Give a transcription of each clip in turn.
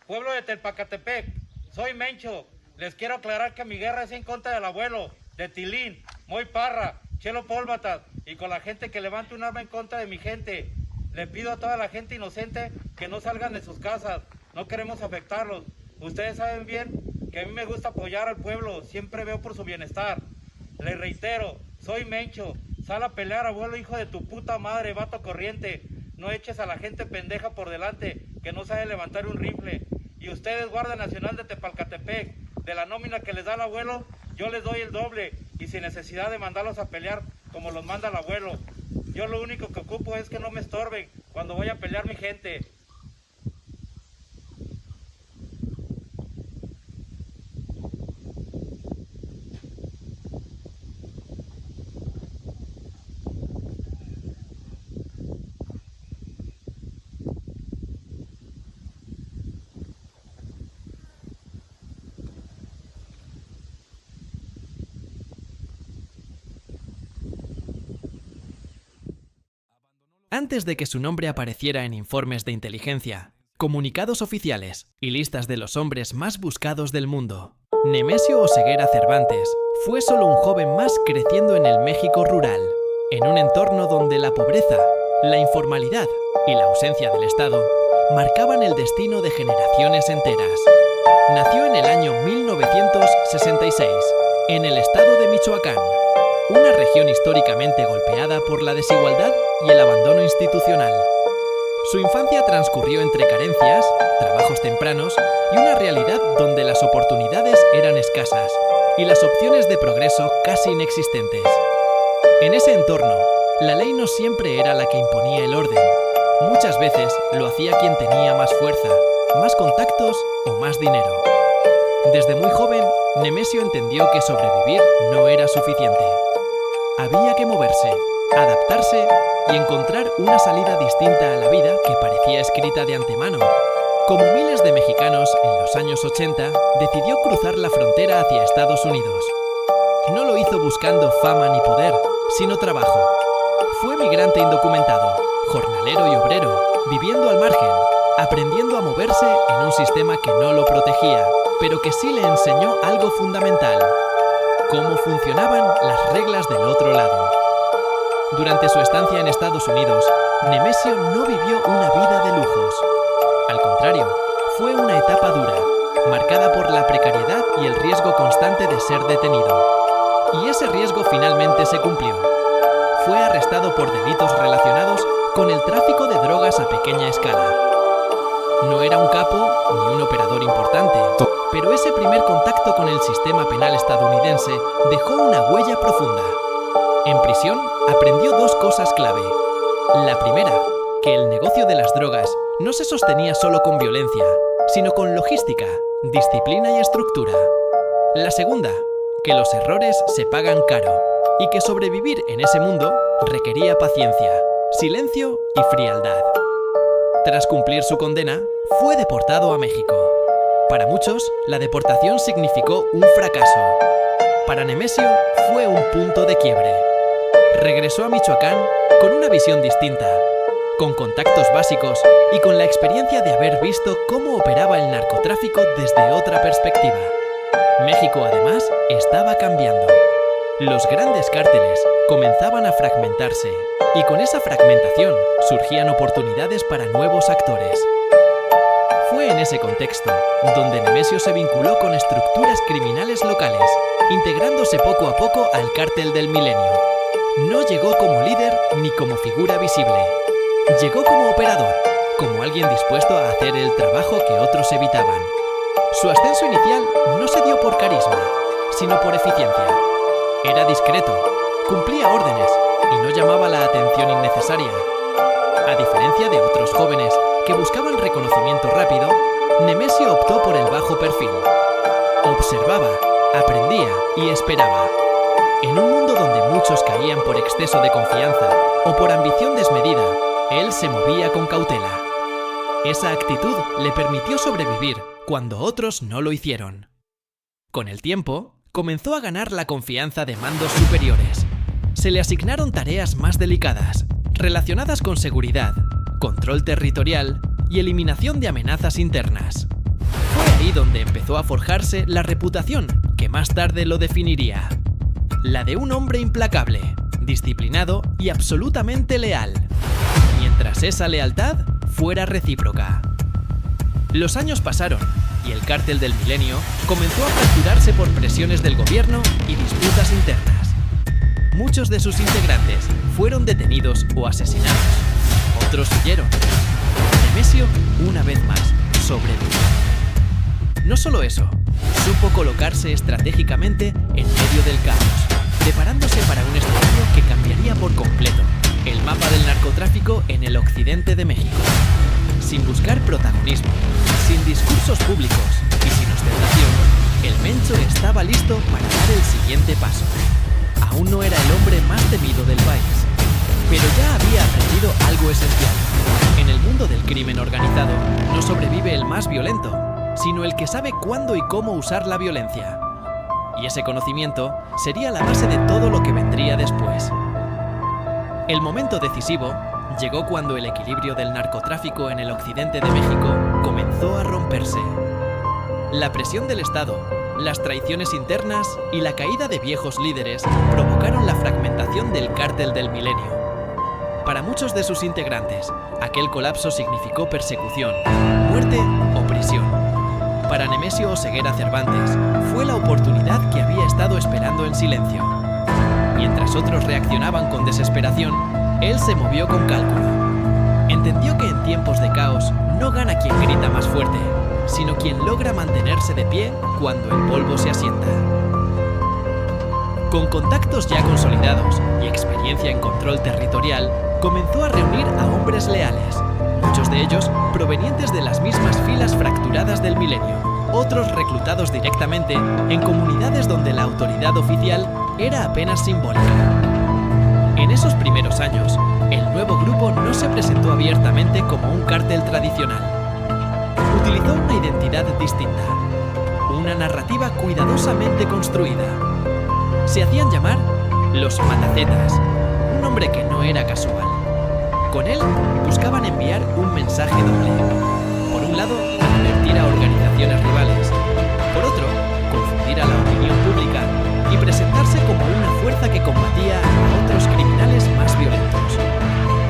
Pueblo de Telpacatepec, soy Mencho. Les quiero aclarar que mi guerra es en contra del abuelo, de Tilín, Moy Parra, Chelo Pólvatas y con la gente que levante un arma en contra de mi gente. Le pido a toda la gente inocente que no salgan de sus casas, no queremos afectarlos. Ustedes saben bien que a mí me gusta apoyar al pueblo, siempre veo por su bienestar. Les reitero, soy Mencho, sal a pelear, abuelo, hijo de tu puta madre, vato corriente. No eches a la gente pendeja por delante, que no sabe levantar un rifle. Y ustedes, Guardia Nacional de Tepalcatepec, de la nómina que les da el abuelo, yo les doy el doble, y sin necesidad de mandarlos a pelear como los manda el abuelo. Yo lo único que ocupo es que no me estorben cuando voy a pelear mi gente. Antes de que su nombre apareciera en informes de inteligencia, comunicados oficiales y listas de los hombres más buscados del mundo, Nemesio Oseguera Cervantes fue solo un joven más creciendo en el México rural, en un entorno donde la pobreza, la informalidad y la ausencia del Estado marcaban el destino de generaciones enteras. Nació en el año 1966, en el estado de Michoacán, una región históricamente golpeada por la desigualdad y el abandono institucional. Su infancia transcurrió entre carencias, trabajos tempranos y una realidad donde las oportunidades eran escasas y las opciones de progreso casi inexistentes. En ese entorno, la ley no siempre era la que imponía el orden. Muchas veces lo hacía quien tenía más fuerza, más contactos o más dinero. Desde muy joven, Nemesio entendió que sobrevivir no era suficiente. Había que moverse, adaptarse y encontrar una salida distinta a la vida que parecía escrita de antemano. Como miles de mexicanos en los años 80, decidió cruzar la frontera hacia Estados Unidos. No lo hizo buscando fama ni poder, sino trabajo. Fue migrante indocumentado, jornalero y obrero, viviendo al margen, aprendiendo a moverse en un sistema que no lo protegía, pero que sí le enseñó algo fundamental: cómo funcionaban las reglas del otro lado. Durante su estancia en Estados Unidos, Nemesio no vivió una vida de lujos. Al contrario, fue una etapa dura, marcada por la precariedad y el riesgo constante de ser detenido. Y ese riesgo finalmente se cumplió. Fue arrestado por delitos relacionados con el tráfico de drogas a pequeña escala. No era un capo ni un operador importante, pero ese primer contacto con el sistema penal estadounidense dejó una huella profunda. En prisión aprendió dos cosas clave. La primera, que el negocio de las drogas no se sostenía solo con violencia, sino con logística, disciplina y estructura. La segunda, que los errores se pagan caro y que sobrevivir en ese mundo requería paciencia, silencio y frialdad. Tras cumplir su condena, fue deportado a México. Para muchos, la deportación significó un fracaso. Para Nemesio, fue un punto de quiebre. Regresó a Michoacán con una visión distinta, con contactos básicos y con la experiencia de haber visto cómo operaba el narcotráfico desde otra perspectiva. México, además, estaba cambiando. Los grandes cárteles comenzaban a fragmentarse, y con esa fragmentación surgían oportunidades para nuevos actores. Fue en ese contexto donde Nemesio se vinculó con estructuras criminales locales, integrándose poco a poco al Cártel del Milenio. No llegó como líder ni como figura visible. Llegó como operador, como alguien dispuesto a hacer el trabajo que otros evitaban. Su ascenso inicial no se dio por carisma, sino por eficiencia. Era discreto, cumplía órdenes y no llamaba la atención innecesaria. A diferencia de otros jóvenes que buscaban reconocimiento rápido, Nemesio optó por el bajo perfil. Observaba, aprendía y esperaba. En un mundo donde muchos caían por exceso de confianza o por ambición desmedida, él se movía con cautela. Esa actitud le permitió sobrevivir cuando otros no lo hicieron. Con el tiempo, comenzó a ganar la confianza de mandos superiores. Se le asignaron tareas más delicadas, relacionadas con seguridad, control territorial y eliminación de amenazas internas. ahí donde empezó a forjarse la reputación que más tarde lo definiría. La de un hombre implacable, disciplinado y absolutamente leal, mientras esa lealtad fuera recíproca. Los años pasaron y el Cártel del Milenio comenzó a fracturarse por presiones del gobierno y disputas internas. Muchos de sus integrantes fueron detenidos o asesinados. Otros huyeron. Nemesio, una vez más, sobrevivió. No solo eso, supo colocarse estratégicamente en medio del caos, preparándose para un escenario que cambiaría por completo el mapa del narcotráfico en el occidente de México. Sin buscar protagonismo, sin discursos públicos y sin ostentación, el Mencho estaba listo para dar el siguiente paso. Aún no era el hombre más temido del país, pero ya había aprendido algo esencial. En el mundo del crimen organizado no sobrevive el más violento, sino el que sabe cuándo y cómo usar la violencia. Y ese conocimiento sería la base de todo lo que vendría después. El momento decisivo llegó cuando el equilibrio del narcotráfico en el occidente de México comenzó a romperse. La presión del Estado, las traiciones internas y la caída de viejos líderes provocaron la fragmentación del Cártel del Milenio. Para muchos de sus integrantes, aquel colapso significó persecución, muerte o prisión. Para Nemesio Oseguera Cervantes, fue la oportunidad que había estado esperando en silencio. Mientras otros reaccionaban con desesperación, él se movió con cálculo. Entendió que en tiempos de caos no gana quien grita más fuerte, sino quien logra mantenerse de pie cuando el polvo se asienta. Con contactos ya consolidados y experiencia en control territorial, comenzó a reunir a hombres leales, muchos de ellos provenientes de las mismas filas fracturadas del Milenio, otros reclutados directamente en comunidades donde la autoridad oficial era apenas simbólica. En esos primeros años, el nuevo grupo no se presentó abiertamente como un cártel tradicional. Utilizó una identidad distinta, una narrativa cuidadosamente construida. Se hacían llamar los Matacetas, un nombre que no era casual. Con él buscaban enviar un mensaje doble. Por un lado, advertir a organizaciones rivales. Por otro, confundir a la opinión pública y presentarse como una fuerza que combatía a otros criminales más violentos.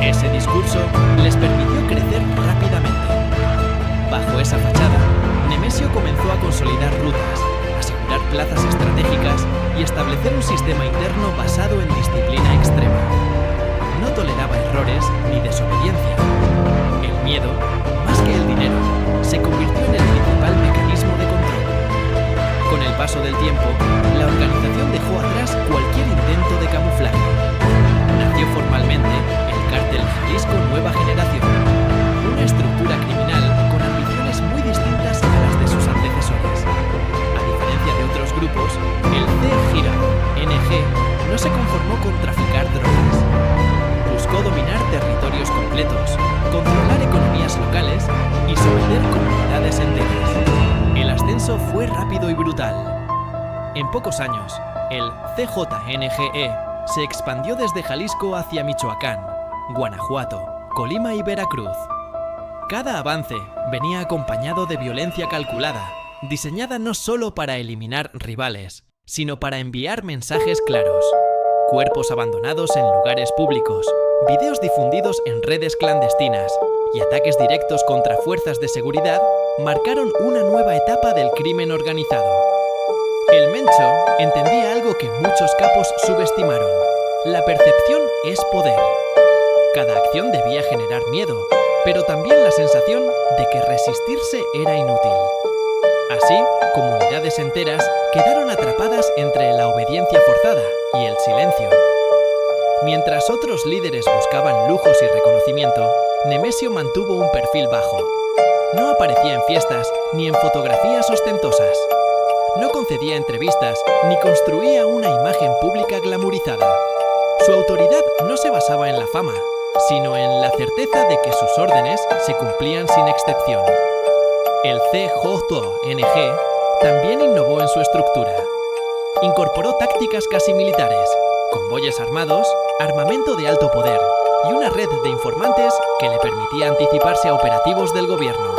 Ese discurso les permitió crecer rápidamente. Bajo esa fachada, Nemesio comenzó a consolidar rutas, asegurar plazas estratégicas y establecer un sistema interno basado en disciplina extrema. No toleraba errores ni desobediencia. El miedo, más que el dinero, se convirtió en el principal mecanismo de control. Con el paso del tiempo, la organización dejó atrás cualquier intento de camuflaje. Nació formalmente el Cártel Jalisco Nueva Generación, una estructura criminal con ambiciones muy distintas a las de sus antecesores. A diferencia de otros grupos, el CJNG no se conformó con traficar drogas. Buscó dominar territorios completos, controlar economías locales y someter comunidades enteras. El ascenso fue rápido y brutal. En pocos años, el CJNGE se expandió desde Jalisco hacia Michoacán, Guanajuato, Colima y Veracruz. Cada avance venía acompañado de violencia calculada, diseñada no solo para eliminar rivales, sino para enviar mensajes claros. Cuerpos abandonados en lugares públicos, videos difundidos en redes clandestinas y ataques directos contra fuerzas de seguridad marcaron una nueva etapa del crimen organizado. El Mencho entendía algo que muchos capos subestimaron. La percepción es poder. Cada acción debía generar miedo, pero también la sensación de que resistirse era inútil. Así, comunidades enteras quedaron atrapadas entre la obediencia forzada y el silencio. Mientras otros líderes buscaban lujos y reconocimiento, Nemesio mantuvo un perfil bajo. No aparecía en fiestas ni en fotografías ostentosas. No concedía entrevistas ni construía una imagen pública glamurizada. Su autoridad no se basaba en la fama, sino en la certeza de que sus órdenes se cumplían sin excepción. El CJNG también innovó en su estructura. Incorporó tácticas casi militares, convoyes armados, armamento de alto poder y una red de informantes que le permitía anticiparse a operativos del gobierno.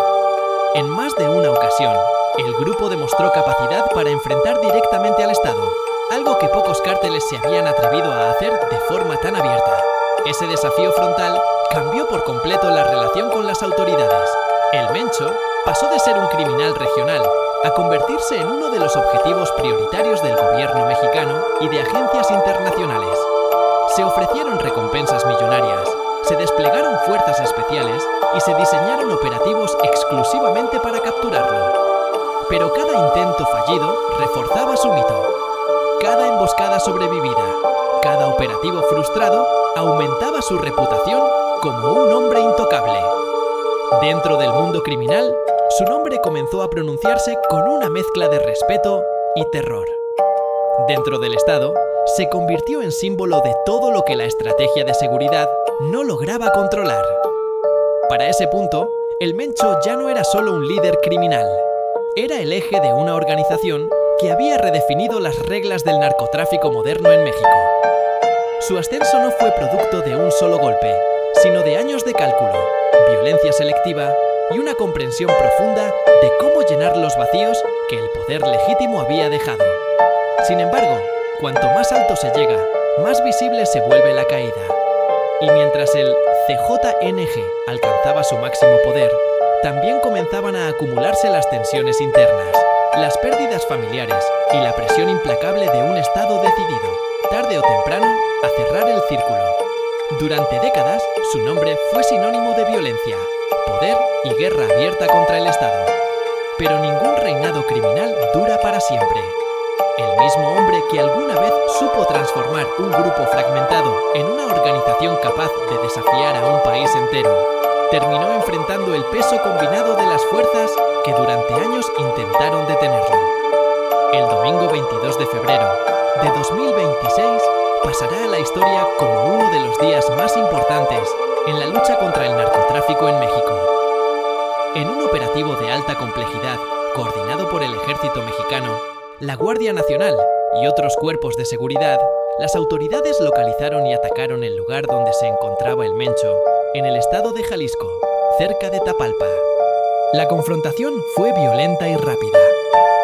En más de una ocasión, El grupo demostró capacidad para enfrentar directamente al Estado, algo que pocos cárteles se habían atrevido a hacer de forma tan abierta. Ese desafío frontal cambió por completo la relación con las autoridades. El Mencho pasó de ser un criminal regional a convertirse en uno de los objetivos prioritarios del gobierno mexicano y de agencias internacionales. Se ofrecieron recompensas millonarias, se desplegaron fuerzas especiales y se diseñaron operativos exclusivamente para capturarlo. Pero cada intento fallido reforzaba su mito. Cada emboscada sobrevivida, cada operativo frustrado aumentaba su reputación como un hombre intocable. Dentro del mundo criminal, su nombre comenzó a pronunciarse con una mezcla de respeto y terror. Dentro del Estado, se convirtió en símbolo de todo lo que la estrategia de seguridad no lograba controlar. Para ese punto, el Mencho ya no era solo un líder criminal. Era el eje de una organización que había redefinido las reglas del narcotráfico moderno en México. Su ascenso no fue producto de un solo golpe, sino de años de cálculo, violencia selectiva y una comprensión profunda de cómo llenar los vacíos que el poder legítimo había dejado. Sin embargo, cuanto más alto se llega, más visible se vuelve la caída. Y mientras el CJNG alcanzaba su máximo poder, también comenzaban a acumularse las tensiones internas, las pérdidas familiares y la presión implacable de un Estado decidido, tarde o temprano, a cerrar el círculo. Durante décadas, su nombre fue sinónimo de violencia, poder y guerra abierta contra el Estado. Pero ningún reinado criminal dura para siempre. El mismo hombre que alguna vez supo transformar un grupo fragmentado en una organización capaz de desafiar a un país entero, terminó enfrentando el peso combinado de las fuerzas que durante años intentaron detenerlo. El domingo 22 de febrero de 2026 pasará a la historia como uno de los días más importantes en la lucha contra el narcotráfico en México. En un operativo de alta complejidad, coordinado por el Ejército Mexicano, la Guardia Nacional y otros cuerpos de seguridad, las autoridades localizaron y atacaron el lugar donde se encontraba el Mencho, en el estado de Jalisco, cerca de Tapalpa. La confrontación fue violenta y rápida.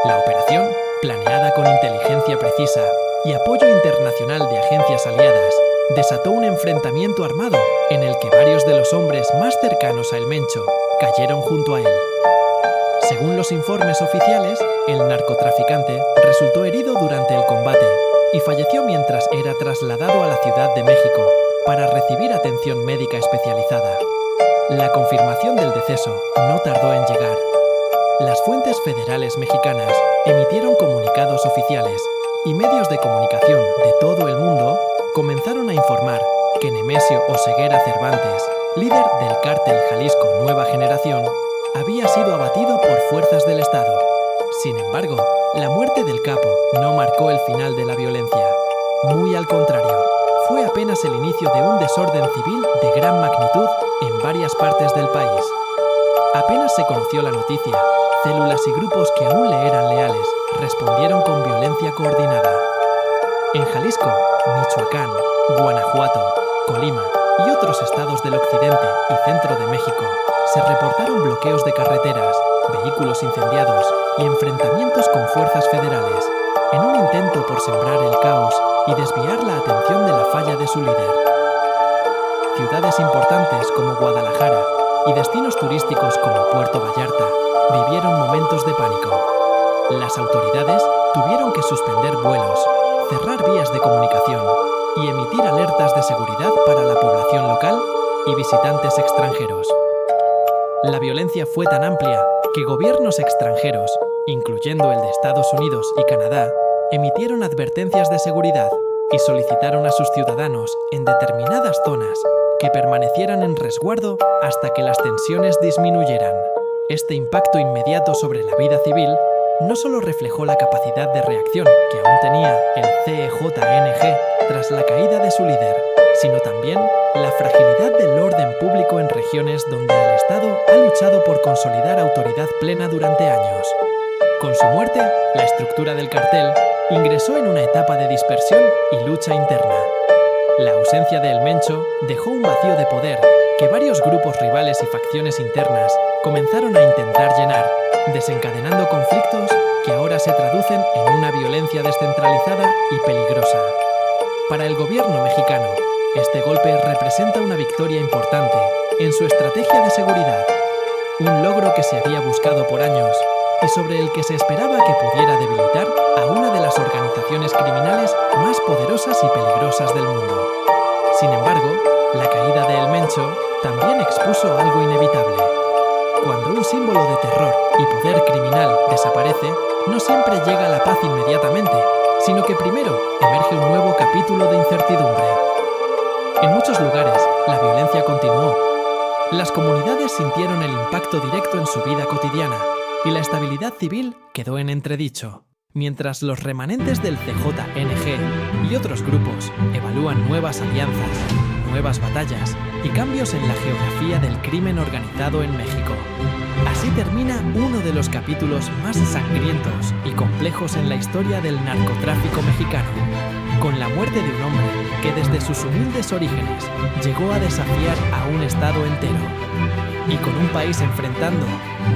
La operación, planeada con inteligencia precisa y apoyo internacional de agencias aliadas, desató un enfrentamiento armado en el que varios de los hombres más cercanos a El Mencho cayeron junto a él. Según los informes oficiales, el narcotraficante resultó herido durante el combate y falleció mientras era trasladado a la Ciudad de México para recibir atención médica especializada. La confirmación del deceso no tardó en llegar. Las fuentes federales mexicanas emitieron comunicados oficiales y medios de comunicación de todo el mundo comenzaron a informar que Nemesio Oseguera Cervantes, líder del cártel Jalisco Nueva Generación, había sido abatido por fuerzas del Estado. Sin embargo, la muerte del capo no marcó el final de la violencia. Muy al contrario, fue apenas el inicio de un desorden civil de gran magnitud en varias partes del país. Apenas se conoció la noticia, células y grupos que aún le eran leales respondieron con violencia coordinada. En Jalisco, Michoacán, Guanajuato, Colima y otros estados del occidente y centro de México, se reportaron bloqueos de carreteras, vehículos incendiados y enfrentamientos con fuerzas federales, en un intento por sembrar el caos y desviar la atención de la falla de su líder. Ciudades importantes como Guadalajara y destinos turísticos como Puerto Vallarta vivieron momentos de pánico. Las autoridades tuvieron que suspender vuelos, cerrar vías de comunicación y emitir alertas de seguridad para la población local y visitantes extranjeros. La violencia fue tan amplia que gobiernos extranjeros, incluyendo el de Estados Unidos y Canadá, emitieron advertencias de seguridad y solicitaron a sus ciudadanos en determinadas zonas que permanecieran en resguardo hasta que las tensiones disminuyeran. Este impacto inmediato sobre la vida civil no solo reflejó la capacidad de reacción que aún tenía el CJNG tras la caída de su líder, sino también la fragilidad del orden público en regiones donde el Estado ha luchado por consolidar autoridad plena durante años. Con su muerte, la estructura del cartel ingresó en una etapa de dispersión y lucha interna. La ausencia de El Mencho dejó un vacío de poder que varios grupos rivales y facciones internas comenzaron a intentar llenar, desencadenando conflictos que ahora se traducen en una violencia descentralizada y peligrosa. Para el gobierno mexicano, este golpe representa una victoria importante en su estrategia de seguridad, un logro que se había buscado por años y sobre el que se esperaba que pudiera debilitar a una de las organizaciones criminales más poderosas y peligrosas del mundo. Sin embargo, la caída de El Mencho también expuso algo inevitable. Cuando un símbolo de terror y poder criminal desaparece, no siempre llega la paz inmediatamente, sino que primero emerge un nuevo capítulo de incertidumbre. En muchos lugares, la violencia continuó. Las comunidades sintieron el impacto directo en su vida cotidiana y la estabilidad civil quedó en entredicho, mientras los remanentes del CJNG y otros grupos evalúan nuevas alianzas, nuevas batallas y cambios en la geografía del crimen organizado en México. Así termina uno de los capítulos más sangrientos y complejos en la historia del narcotráfico mexicano, con la muerte de un hombre que desde sus humildes orígenes llegó a desafiar a un estado entero, y con un país enfrentando,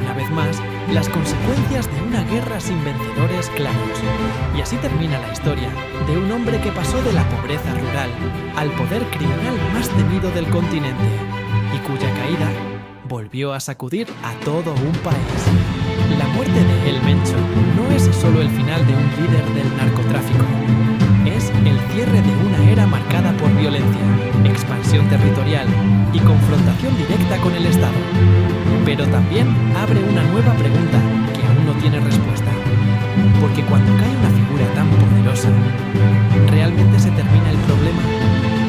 una vez más, las consecuencias de una guerra sin vencedores claros. Y así termina la historia de un hombre que pasó de la pobreza rural al poder criminal más temido del continente, y cuya caída volvió a sacudir a todo un país. La muerte de El Mencho no es solo el final de un líder del narcotráfico, es el cierre de una era marcada por violencia, expansión territorial y confrontación directa con el Estado. Pero también abre una nueva pregunta que aún no tiene respuesta. Porque cuando cae una figura tan poderosa, ¿realmente se termina el problema?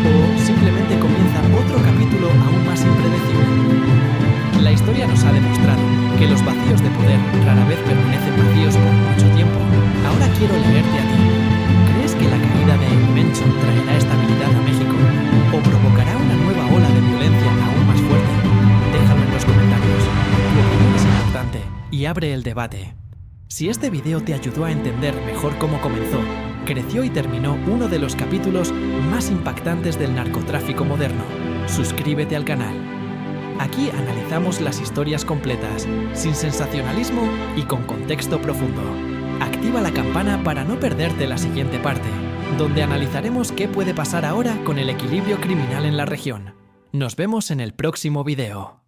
¿O simplemente comienza otro capítulo aún más impredecible? La historia nos ha demostrado que los vacíos de poder rara vez permanecen vacíos por mucho tiempo. Ahora quiero leerte a ti. ¿Crees que la caída de El Mencho traerá estabilidad a México o provocará una nueva ola de violencia aún más fuerte? Déjalo en los comentarios. Tu opinión es importante y abre el debate. Si este video te ayudó a entender mejor cómo comenzó, creció y terminó uno de los capítulos más impactantes del narcotráfico moderno, suscríbete al canal. Aquí analizamos las historias completas, sin sensacionalismo y con contexto profundo. Activa la campana para no perderte la siguiente parte, donde analizaremos qué puede pasar ahora con el equilibrio criminal en la región. Nos vemos en el próximo video.